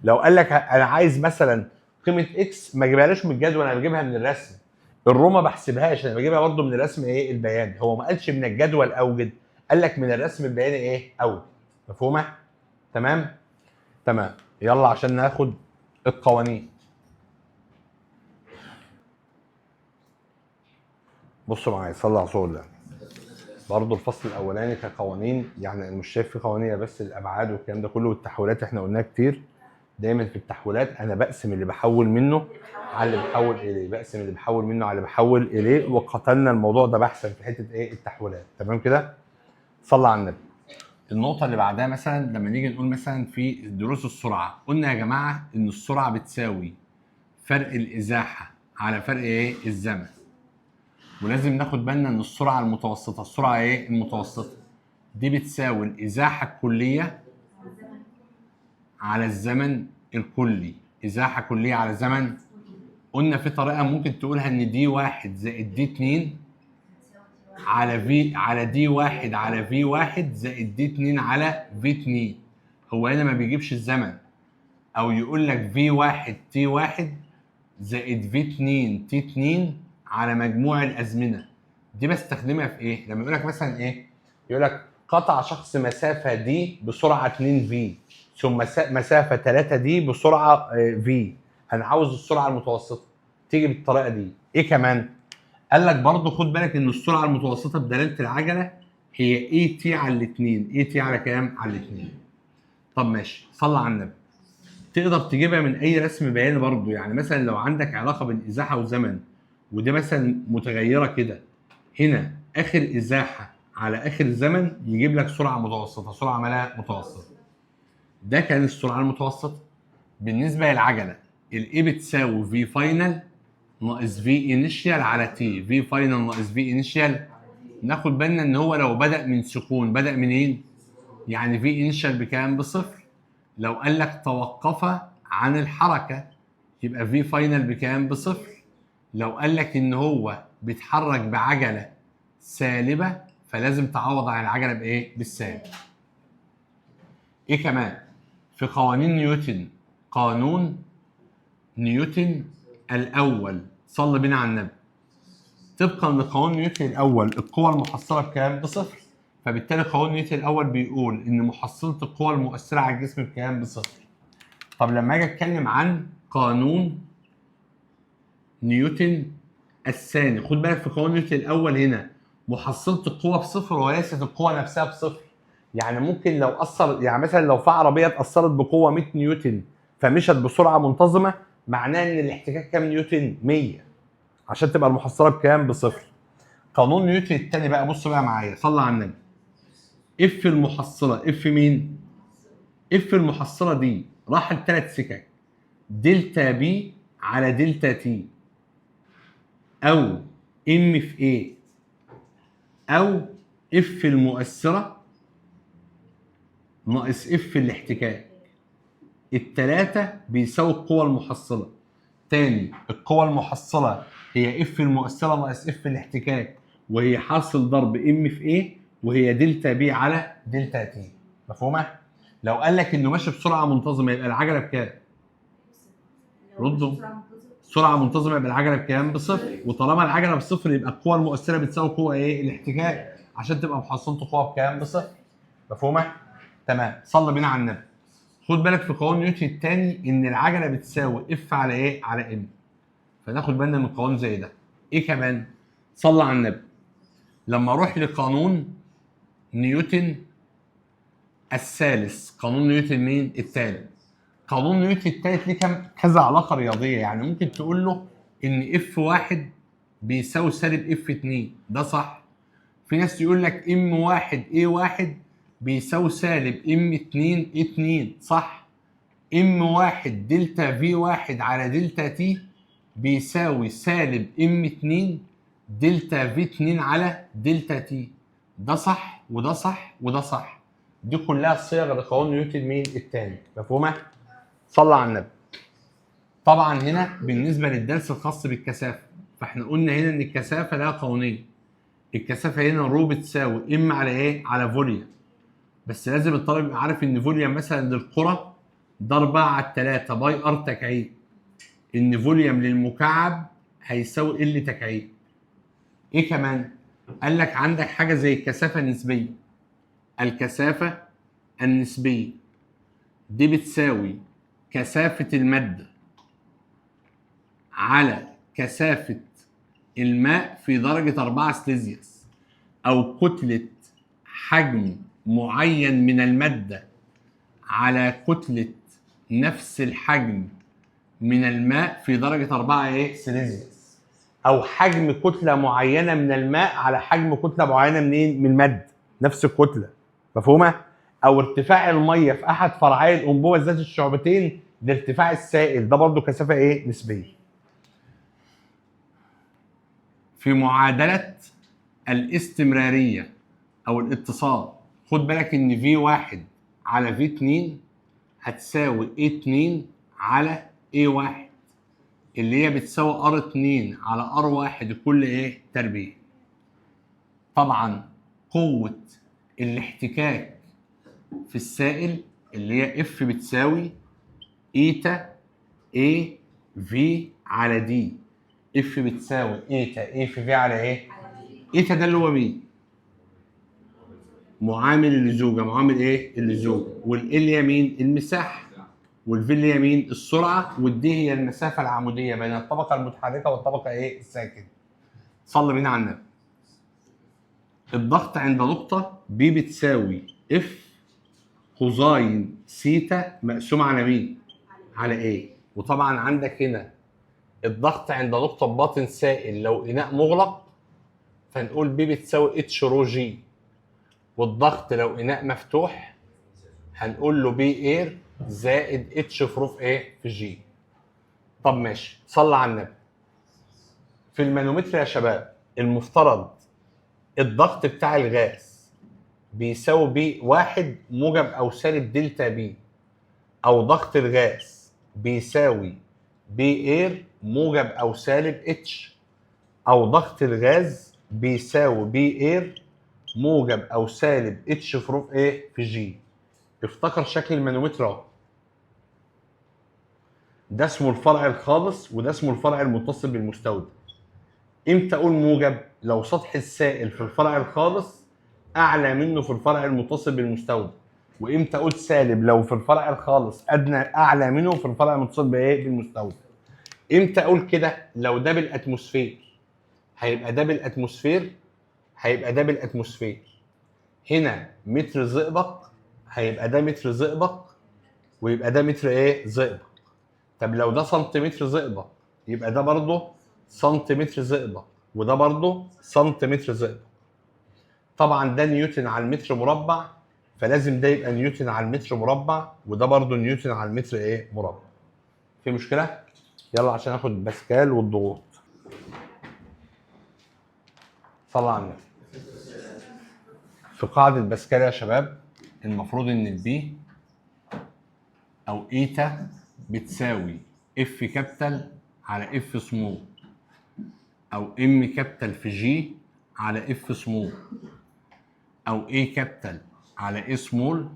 لو قال لك انا عايز مثلا قيمه اكس، ما اجيبهاش من الجدول، انا بجيبها من الرسم. الرو ما بحسبهاش، انا بجيبها برضه من الرسم ايه؟ البياني. هو ما قالش من الجدول اوجد، قال لك من الرسم البياني ايه؟ اوجد. مفهومه؟ تمام؟ تمام. يلا عشان ناخد القوانين. بصوا معايا، صلى على رسول الله. برضه الفصل الاولاني كقوانين، يعني مش شايف فيه قوانين بس الابعاد والكلام ده كله، والتحويلات احنا قلناها كتير. دايما في التحويلات انا بقسم اللي بحول منه على اللي بحول اليه، بقسم اللي بحول منه على اللي بحول اليه، وقتلنا الموضوع ده بحثا في حته ايه؟ التحويلات. تمام كده؟ صلى على النبي. النقطه اللي بعدها مثلا لما نيجي نقول مثلا في دروس السرعه، قلنا يا جماعه ان السرعه بتساوي فرق الازاحه على فرق ايه؟ الزمن. ولازم ناخد بالنا ان السرعه المتوسطه، السرعه ايه؟ المتوسطه دي بتساوي الازاحه الكليه على الزمن الكلي. ازاحه كليه على زمن. قلنا في طريقه ممكن تقولها ان دي 1 زائد دي 2 على في على دي 1 على في 1 زائد دي 2 على في 2. هو هنا ما بيجيبش الزمن، او يقول لك في 1 تي 1 زائد في 2 تي 2 على مجموع الازمنه. دي بستخدمها في ايه؟ لما يقول لك مثلا ايه؟ يقول لك قطع شخص مسافه دي بسرعه 2 في، ثم مسافه 3 دي بسرعه في. هنعوز السرعه المتوسطه، تيجي بالطريقه دي. ايه كمان؟ قال لك برضه خد بالك ان السرعه المتوسطه بدلاله العجله هي اي تي على الاثنين. اي تي على كام؟ على الاثنين. طب ماشي، صلى على النبي. تقدر تجيبها من اي رسم بياني برضه، يعني مثلا لو عندك علاقه بين ازاحه وزمن، ودي مثلا متغيره كده، هنا اخر ازاحه على اخر زمن يجيب لك سرعه متوسطه، سرعه مالها متوسطه. ده كان السرعه المتوسطه. بالنسبه للعجله، الاي بتساوي في فاينل ناقص في انيشيال على تي. في فاينل ناقص في انيشيال. ناخد بالنا ان هو لو بدا من سكون بدا منين؟ يعني في انيشيال بكام؟ بصفر. لو قال لك توقف عن الحركه يبقى في فاينل بكام؟ بصفر. لو قال لك ان هو بيتحرك بعجله سالبه فلازم تعوض عن العجله بايه؟ بالسالب. ايه كمان؟ في قوانين نيوتن، قانون نيوتن الاول، صلي بينا على النبي. طبقا لقانون نيوتن الاول القوه المحصله بكام؟ بصفر. فبالتالي قانون نيوتن الاول بيقول ان محصله القوه المؤثره على الجسم بكام؟ بصفر. طب لما اجي اتكلم عن قانون نيوتن الثاني، خد بالك في قانون نيوتن الاول هنا محصله القوه بصفر وليست القوه نفسها بصفر. يعني ممكن لو اثر، يعني مثلا لو في عربيه اتاثرت بقوه 100 نيوتن فمشت بسرعه منتظمه، معناه ان الاحتكاك كام نيوتن؟ 100، عشان تبقى المحصله بكام؟ بصفر. قانون نيوتن الثاني بقى، بص بقى معايا، صلى على النبي. اف المحصله، اف مين؟ اف المحصله دي راح لثلاث سكك، دلتا بي على دلتا تي، او ام في ايه، او اف المؤثره ناقص اف الاحتكاك. الثلاثه بيساوي القوه المحصله. تاني، القوه المحصله هي اف المؤثره ناقص اف الاحتكاك، وهي حاصل ضرب ام في ايه، وهي دلتا بي على دلتا تي. مفهومه؟ لو قال لك انه ماشي بسرعه منتظمه يبقى العجله بكام؟ ردوا. سرعه منتظمه يبقى العجله بكام؟ بصفر. وطالما العجله بصفر يبقى القوه المؤثره بتساوي قوه ايه؟ الاحتكاك، عشان تبقى محصلته قوه بكام؟ بصفر. مفهومه؟ تمام. صلي بينا على النبي. خد بالك في قانون نيوتن الثاني ان العجله بتساوي اف على ايه؟ على ام. فناخد بالنا من قانون زي ده. ايه كمان؟ صلى على النبي. لما اروح لقانون نيوتن الثالث، قانون نيوتن مين؟ الثالث. قانون نيوتن الثالث ليه كذا علاقه رياضيه. يعني ممكن تقول له ان اف واحد بيساوي سالب اف 2، ده صح. في ناس يقول لك ام واحد اي واحد بيساوي سالب ام 2 2، صح. ام واحد دلتا في واحد على دلتا تي بيساوي سالب ام 2 دلتا في 2 على دلتا تي، ده صح وده صح وده صح. دي كلها صيغ لقانون نيوتن مين؟ الثاني. مفهومه؟ صلى على النبي. طبعا هنا بالنسبه للدرس الخاص بالكثافه، فاحنا قلنا هنا ان الكثافه لها قانونين. الكثافه هنا رو بتساوي ام على ايه؟ على فوليوم. بس لازم الطالب يبقى عارف ان فوليوم مثلا للكره ده 4 على 3 باي ار تكعيب، ان فوليوم للمكعب هيساوي ال تكعيب. ايه كمان؟ قال لك عندك حاجه زي الكثافه النسبيه. الكثافه النسبيه دي بتساوي كثافه الماده على كثافه الماء في درجه 4 سليزيوس، او كتله حجم معين من الماده على كتله نفس الحجم من الماء في درجه 4 ايه؟ سليزيوس. او حجم كتله معينه من الماء على حجم كتله معينه منين؟ من الماده نفس الكتله. مفهومه؟ او ارتفاع الميه في احد فرعي الانبوبه ذات الشعبتين لارتفاع السائل، ده برضه كثافه ايه؟ نسبيه. في معادله الاستمراريه او الاتصال، خد بالك ان في 1 على في 2 هتساوي اي 2 على اي 1، اللي هي بتساوي ار 2 على ار 1 كل ايه؟ تربيع. طبعا قوة الاحتكاك في السائل اللي هي اف بتساوي ايتا اي في على دي. اف بتساوي ايتا اي في في على ايه؟ ايتا ده اللي هو مين؟ معامل اللزوجة. معامل ايه؟ اللزوجة. والال اللي هي مين؟ المساحة. والفي اللي هي مين؟ السرعة. والدي هي المسافة العمودية بين الطبقة المتحركة والطبقة ايه؟ الساكنة. صلي بينا على النبي. الضغط عند نقطة B بتساوي F كوزاين سيتا مقسوم على مين؟ على A. وطبعا عندك هنا الضغط عند نقطة باطن سائل لو إناء مغلق فنقول B بتساوي H رو G، والضغط لو إناء مفتوح هنقول له B اير زائد H في ايه؟ في G. طب ماشي، صلى على النبي. في المانومتر يا شباب المفترض الضغط بتاع الغاز بيساوي بي 1 موجب او سالب دلتا بي، او ضغط الغاز بيساوي بي اير موجب او سالب اتش، او ضغط الغاز بيساوي بي اير موجب او سالب اتش في ايه؟ في جي. افتكر شكل المانومتر اهو، ده اسمه الفرع الخالص وده اسمه الفرع المتصل بالمستودع. امتى اقول موجب؟ لو سطح السائل في الفرع الخالص اعلى منه في الفرع المتصل بالمستودع. وامتى اقول سالب؟ لو في الفرع الخالص ادنى اعلى منه في الفرع المتصل بايه؟ بالمستودع. امتى اقول كده؟ لو ده بالاتموسفير هيبقى ده بالاتموسفير، هيبقى ده بالاتموسفير. هنا متر زئبق هيبقى ده متر زئبق، ويبقى ده متر ايه؟ زئبق. طب لو ده سنتيمتر زئبق يبقى ده برضه سنتيمتر زئبق، وده برضه سنتيمتر زئبق. طبعا ده نيوتن على المتر مربع، فلازم ده يبقى نيوتن على المتر مربع، وده برضه نيوتن على المتر ايه؟ مربع. في مشكله؟ يلا عشان ناخد باسكال والضغوط. صلى على النبي. في قاعده باسكال يا شباب المفروض ان البي او ايتا بتساوي اف كابيتال على اف سمول، او ام كابيتال في جي على اف سمول، او اي كابيتال على اي سمول،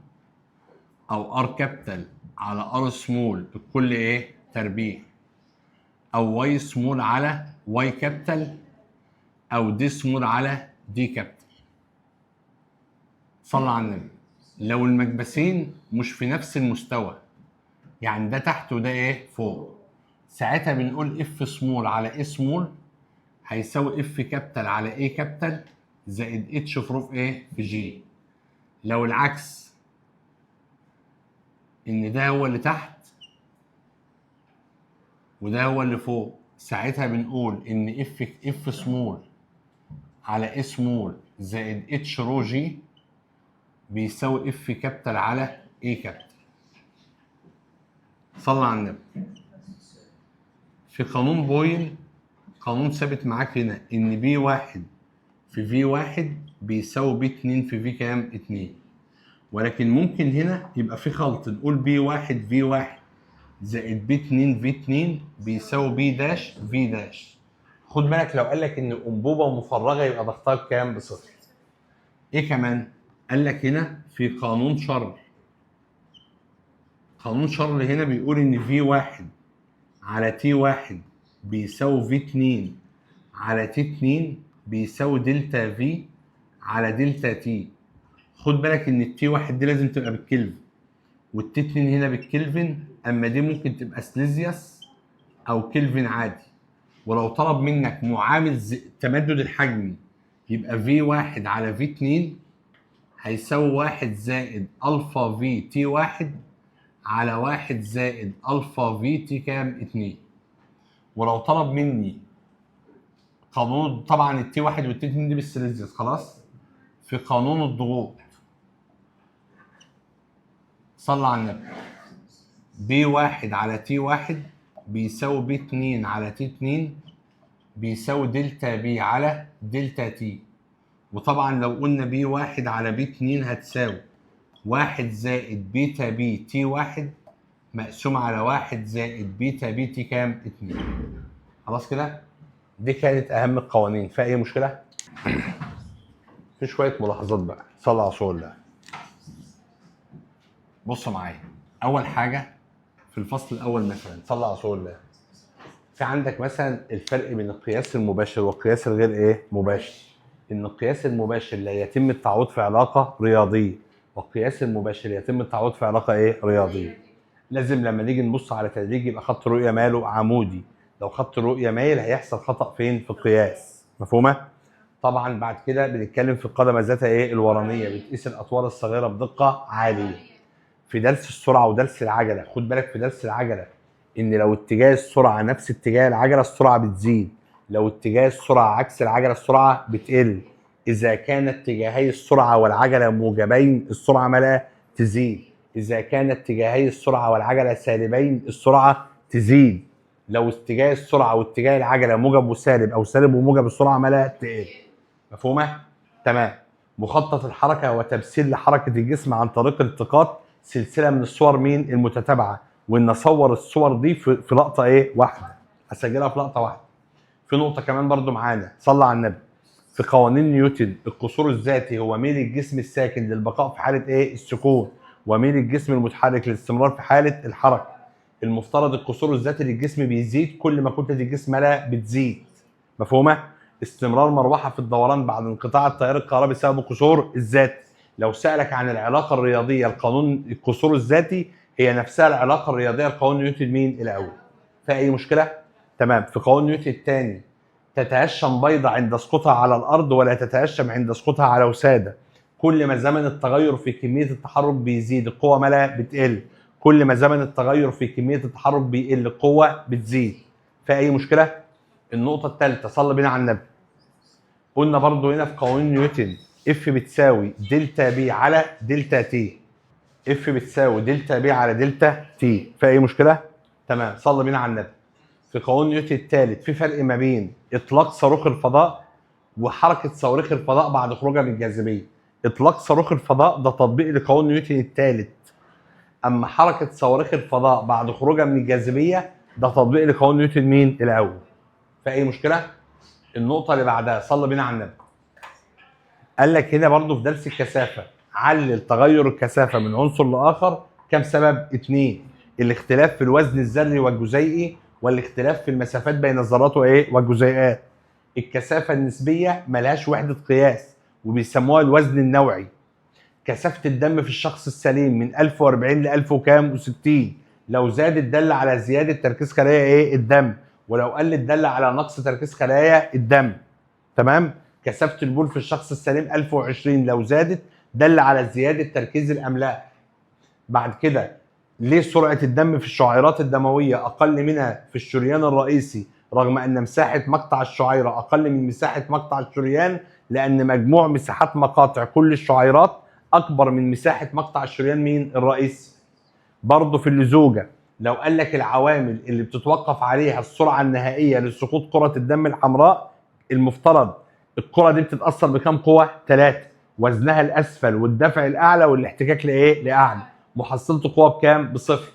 او ار كابيتال على ار سمول الكل ايه؟ تربيع، او واي سمول على واي كابيتال، او دي سمول على دي كابيتال. صلى على النبي. لو المكبسين مش في نفس المستوى، يعني ده تحت وده ايه؟ فوق، ساعتها بنقول اف سمول على اي سمول هيساوي اف كابيتال على اي كابيتال زائد اتش في روف ايه في جي. لو العكس ان ده هو اللي تحت وده هو اللي فوق، ساعتها بنقول ان اف سمول على اي سمول زائد اتش رو جي بيساوي اف كابيتال على اي كابيتال. صلى على النبي. في قانون بويل قانون ثابت معاك هنا ان بي واحد في في واحد بيساوي بي 2 في في كام؟ 2. ولكن ممكن هنا يبقى في خلط، نقول بي واحد في واحد زائد بي 2 في 2 بيساوي بي داش في داش. خد بالك لو قال لك ان انبوبه مفرغه يبقى ضغطها بكام؟ بصفر. ايه كمان؟ قال لك هنا في قانون شر. قانون شر هنا بيقول ان في واحد على تي واحد بيساوي في 2 على تي 2 بيساوي دلتا في على دلتا تي. خد بالك ان التي واحد دي لازم تبقى بالكلفن والتي 2 هنا بالكلفن، اما دي ممكن تبقى سليزيوس او كلفن عادي. ولو طلب منك معامل تمدد الحجم يبقى في واحد على في 2 هيساوي 1 زائد الفا في تي واحد على 1 زائد الفا في تي كام؟ 2. ولو طلب مني قانون، طبعا التي واحد والتي 2 دي بالسليزيوس خلاص، في قانون الضغوط صلى على النبي، بي واحد على تي واحد بيساوي بي 2 على تي 2 بيساوي دلتا بي على دلتا تي. وطبعا لو قلنا بي واحد على بي 2 هتساوي 1 زائد بيتا بي تي واحد مقسوم على 1 زائد بيتا بي تي كام؟ 2. خلاص كده؟ دي كانت أهم القوانين. في أي مشكلة؟ في شوية ملاحظات بقى. صلى على رسول الله. بصوا معايا. أول حاجة في الفصل الأول مثلا صلى على رسول الله، في عندك مثلا الفرق بين القياس المباشر والقياس الغير إيه؟ مباشر. إن القياس المباشر لا يتم التعويض في علاقة رياضية، والقياس المباشر يتم التعويض في علاقة إيه؟ رياضية. لازم لما نيجي نبص على تدريج يبقى خط رؤية ماله؟ عمودي. لو خط الرؤية مايل هيحصل خطأ فين؟ في القياس. مفهومة؟ طبعا بعد كده بنتكلم في القدمة ذاتها ايه؟ الورانية، بتقيس الأطوال الصغيرة بدقة عالية. في درس السرعة ودرس العجلة خد بالك في درس العجلة إن لو اتجاه السرعة نفس اتجاه العجلة السرعة بتزيد، لو اتجاه السرعة عكس العجلة السرعة بتقل. إذا كان اتجاهي السرعة والعجلة موجبين السرعة مالها تزيد، إذا كان اتجاهي السرعة والعجلة سالبين السرعة تزيد. لو اتجاه السرعة واتجاه العجلة موجب وسالب أو سالب وموجب السرعة مالها تقل. مفهومة؟ تمام. مخطط الحركة وتمثيل لحركة الجسم عن طريق التقاط سلسلة من الصور مين؟ المتتابعة. وإن أصور الصور دي في لقطة إيه؟ واحدة. هسجلها في لقطة واحدة. في نقطة كمان برضو معانا صلى على النبي. في قوانين نيوتن القصور الذاتي هو ميل الجسم الساكن للبقاء في حالة ايه؟ السكون، وميل الجسم المتحرك للاستمرار في حالة الحركة. المفترض القصور الذاتي للجسم بيزيد كل ما كتلة الجسم لا بتزيد. مفهومة؟ استمرار مروحة في الدوران بعد انقطاع التيار الكهربي بسبب القصور الذاتي. لو سألك عن العلاقة الرياضية لقانون القصور الذاتي هي نفسها العلاقة الرياضية لقانون نيوتن مين؟ الأول. في أي مشكلة؟ تمام. في قانون نيوتن الثاني تتهشم بيضة عند سقوطها على الأرض ولا تتهشم عند سقوطها على وسادة. كل ما زمن التغير في كمية التحرك بيزيد القوة مالها بتقل، كل ما زمن التغير في كمية التحرك بيقل القوة بتزيد. في أي مشكلة؟ النقطة الثالثة صلى بينا على النبي. قلنا برضو هنا في قوانين نيوتن اف بتساوي دلتا بي على دلتا تي. اف بتساوي دلتا بي على دلتا تي. في أي مشكلة؟ تمام. صلى بينا على النبي. في قانون نيوتن الثالث في فرق ما بين اطلاق صاروخ الفضاء وحركه صواريخ الفضاء بعد خروجها من الجاذبيه. اطلاق صاروخ الفضاء ده تطبيق لقانون نيوتن الثالث، اما حركه صواريخ الفضاء بعد خروجها من الجاذبيه ده تطبيق لقانون نيوتن مين؟ الاول. في اي مشكله؟ النقطه اللي بعدها صلى بينا على النبي. قال لك هنا برضو في درس الكثافه علل تغير الكثافه من عنصر لاخر كم سبب؟ 2. الاختلاف في الوزن الذري والجزيئي والاختلاف في المسافات بين الذرات وايه؟ والجزيئات. الكثافه النسبيه ملهاش وحده قياس وبيسموها الوزن النوعي. كثافه الدم في الشخص السليم من 1040 ل 1000 وكام و60، لو زادت دل على زياده تركيز خلايا ايه الدم، ولو قلت دل على نقص تركيز خلايا الدم. تمام. كثافه البول في الشخص السليم 1020 لو زادت دل على زياده تركيز الاملاح. بعد كده ليه سرعه الدم في الشعيرات الدمويه اقل منها في الشريان الرئيسي رغم ان مساحه مقطع الشعيره اقل من مساحه مقطع الشريان؟ لان مجموع مساحات مقاطع كل الشعيرات اكبر من مساحه مقطع الشريان مين الرئيسي. برضه في اللزوجه لو قال لك العوامل اللي بتتوقف عليها السرعه النهائيه لسقوط كره الدم الحمراء، المفترض الكره دي بتتاثر بكام قوه؟ 3، وزنها الاسفل والدفع الاعلى والاحتكاك لايه؟ لاعلى. محصله القوه بكام؟ بصفر.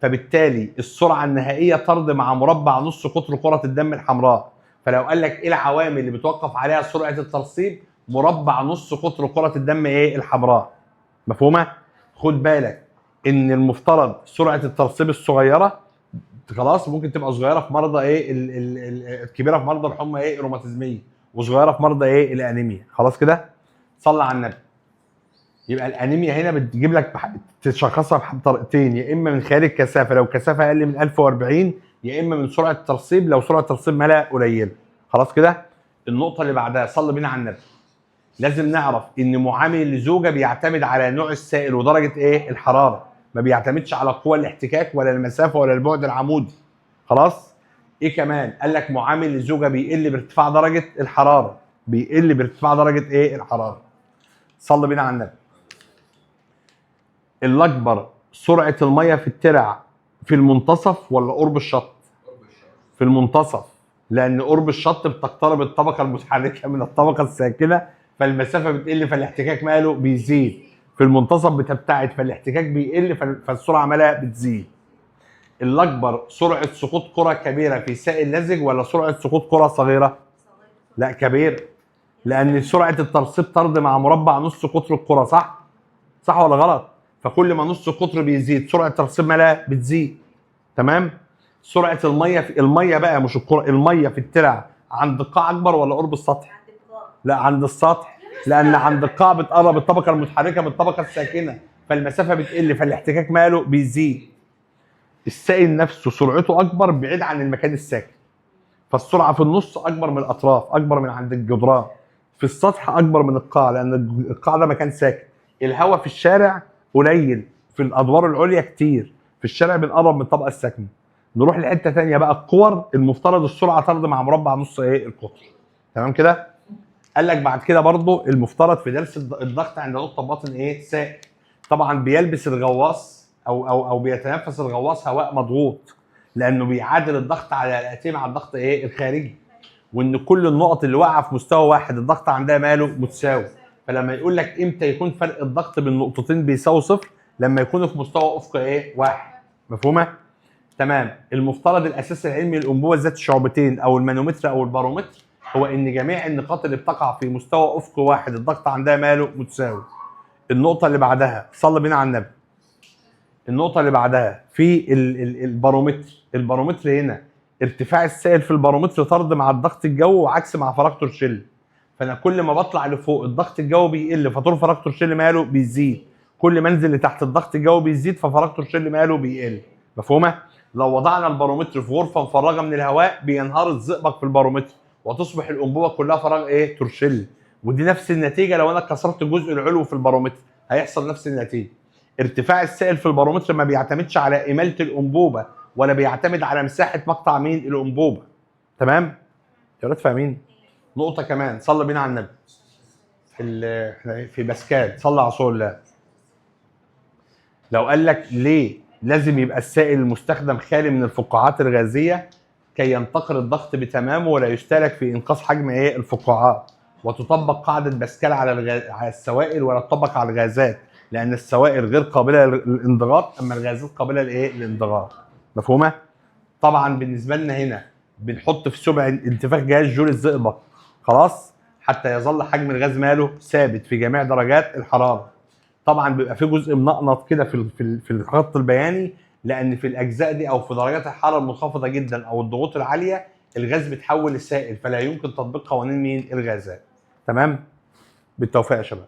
فبالتالي السرعه النهائيه طرد مع مربع نص قطر كره الدم الحمراء. فلو قال لك ايه العوامل اللي بتوقف عليها سرعه الترسيب؟ مربع نص قطر كره الدم ايه الحمراء. مفهومه؟ خد بالك ان المفترض سرعه الترسيب الصغيره خلاص ممكن تبقى صغيره في مرضى ايه الكبيره في مرضى الحمى ايه الروماتيزميه، وصغيره في مرضى ايه الانيميا. خلاص كده صلى على النبي. يبقى الانيميا هنا بتجيب لك تشخصها بطريقتين، يا اما من خلال الكثافه لو الكثافه اقل من 1040، يا اما من سرعه الترسيب لو سرعه الترسيب مالها قليله. خلاص كده. النقطه اللي بعدها صلي بينا على النبي. لازم نعرف ان معامل اللزوجه بيعتمد على نوع السائل ودرجه ايه الحراره، ما بيعتمدش على قوه الاحتكاك ولا المسافه ولا البعد العمودي. خلاص. ايه كمان؟ قال لك معامل اللزوجه بيقل بارتفاع درجه الحراره، بيقل بارتفاع درجه ايه الحراره. صلي بينا على النبي. الاكبر سرعه الميه في الترع في المنتصف ولا قرب الشط؟ في المنتصف، لان قرب الشط بتقترب الطبقه المتحركه من الطبقه الساكنه فالمسافه بتقل فالاحتكاك ماله بيزيد. في المنتصف بتبتعد فالاحتكاك بيقل فالسرعه مالها بتزيد. الاكبر سرعه سقوط كره كبيره في سائل لزج ولا سرعه سقوط كره صغيره؟ لا كبير، لان سرعه الترسيب طرد مع مربع نص قطر الكره. صح؟ صح ولا غلط؟ فكل ما نص قطر بيزيد سرعه الترسيب مالها بتزيد. تمام. سرعه الميه في الميه بقى مش الكره، الميه في الترع عند القاع اكبر ولا قرب السطح؟ لا عند السطح، لان عند القاع بتقرب الطبقه المتحركه من الطبقه الساكنه فالمسافه بتقل فالاحتكاك ماله بيزيد. السائل نفسه سرعته اكبر بعيد عن المكان الساكن، فالسرعه في النص اكبر من الاطراف، اكبر من عند الجدران. في السطح اكبر من القاع لان القاع ده مكان ساكن. الهواء في الشارع قليل، في الادوار العليا كتير، في الشارع بنقرب من الطبقه الساكنه. نروح لحته ثانيه بقى، الكور المفترض السرعه طرد مع مربع نص ايه القطر. تمام كده. قال لك بعد كده برضو المفترض في درس الضغط عند نقطه باطن ايه سائل. طبعا بيلبس الغواص او بيتنفس الغواص هواء مضغوط، لانه بيعادل الضغط على الاتيه مع الضغط ايه الخارجي، وان كل النقط اللي واقعه في مستوى واحد الضغط عندها ماله متساوي. فلما يقول لك امتى يكون فرق الضغط بين نقطتين بيساوي صفر؟ لما يكونوا في مستوى افق ايه واحد. مفهومه؟ تمام. المفترض الاساس العلمي للانبوبه ذات الشعبتين او المانومتر او البارومتر هو ان جميع النقاط اللي بتقع في مستوى افق واحد الضغط عندها ماله متساوي. النقطه اللي بعدها صلي بينا على النبي. النقطه اللي بعدها في البارومتر. البارومتر هنا ارتفاع السائل في البارومتر طرد مع الضغط الجوي وعكس مع فراغ تورشيل. فانا كل ما بطلع لفوق الضغط الجوي بيقل فطول فراغ تورشيل ماله بيزيد، كل ما انزل لتحت الضغط الجوي بيزيد ففراغ تورشيل ماله بيقل. مفهومه؟ لو وضعنا البارومتر في غرفه مفرغه من الهواء بينهار الزئبق في البارومتر وتصبح الانبوبه كلها فراغ ايه تورشيل. ودي نفس النتيجه لو انا كسرت الجزء العلوي في البارومتر هيحصل نفس النتيجه. ارتفاع السائل في البارومتر ما بيعتمدش على اماله الانبوبه ولا بيعتمد على مساحه مقطع مين الانبوبه. تمام يا ولاد فاهمين؟ نقطه كمان صلي بينا على النبي. في باسكال صلى على رسول الله. لو قال لك ليه لازم يبقى السائل المستخدم خالي من الفقاعات الغازيه كي ينتقل الضغط بتمامه ولا يستهلك في انقاص حجم ايه الفقاعات، وتطبق قاعده باسكال على السوائل ولا تطبق على الغازات، لان السوائل غير قابله للانضغاط اما الغازات قابله لايه للانضغاط. مفهومه؟ طبعا بالنسبه لنا هنا بنحط في سبع انتفاخ جهاز جول الزئبق خلاص حتى يظل حجم الغاز ماله ثابت في جميع درجات الحراره. طبعا بيبقى في جزء منقنط كده في الخط البياني، لان في الاجزاء دي او في درجات الحراره المنخفضه جدا او الضغوط العاليه الغاز بيتحول لسائل فلا يمكن تطبيق قوانين مين الغازات. تمام؟ بالتوفيق يا شباب.